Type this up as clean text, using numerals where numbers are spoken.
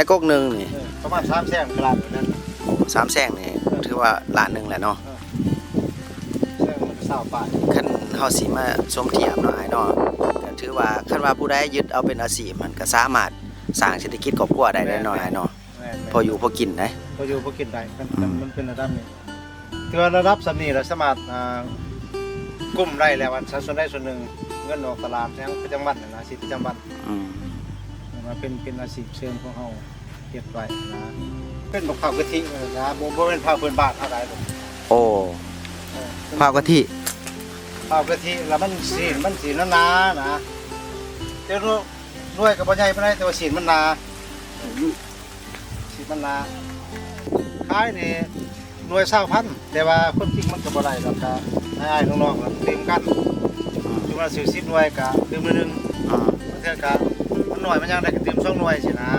ได้ก๊กหนึงนี่ ประมาณ3แสนกลางนั่น 3แสงนี่ถือว่าล้านหนึงแหละเนาะ แสนมันก็20บาท คันเฮาสิมาสมเทียบเนาะอ้ายเนาะก็ถือว่าคันว่าผู้ใดยึดเอาเป็นอาชีพมันก็สามารถสร้างเศรษฐกิจครอบครัวได้แน่นอนอ้ายเนาะพออยู่พอกินได้ พออยู่พอกินได้มันเป็นระดับนี้ถือว่าระดับสำนี้แล้วสามารถกุ้มได้แล้วอันส่วนได้ส่วนหนึ่งเงินออกตลาดทั้งประจำวันนะอาชีพประจำวัน อืม มาเป็นอาชีพเสริมของเราเก็บไว้นะเป็นบักเผากะทินะบ่เป็นเผาเพิ่นบาทเท่าใดดอก โอ้ข้าวกะทิ เผากะทิแล้วมันสีหนาๆนะเจ้าด้วยกับบ่ใหญ่ปานใดแต่ว่าสีมันหนาสีมันหนาขายนี่หน่วย20,000แต่ว่าคนจริงมันก็บ่ได้ดอกก็อ้ายๆน้องๆแล้วเต็มกันจุว่าซื้อ10หน่วยก็ดื่มละนึง อืม บางเทื่อก็มันน้อยมันยังได้ก็ดื่ม2หน่วยสินะ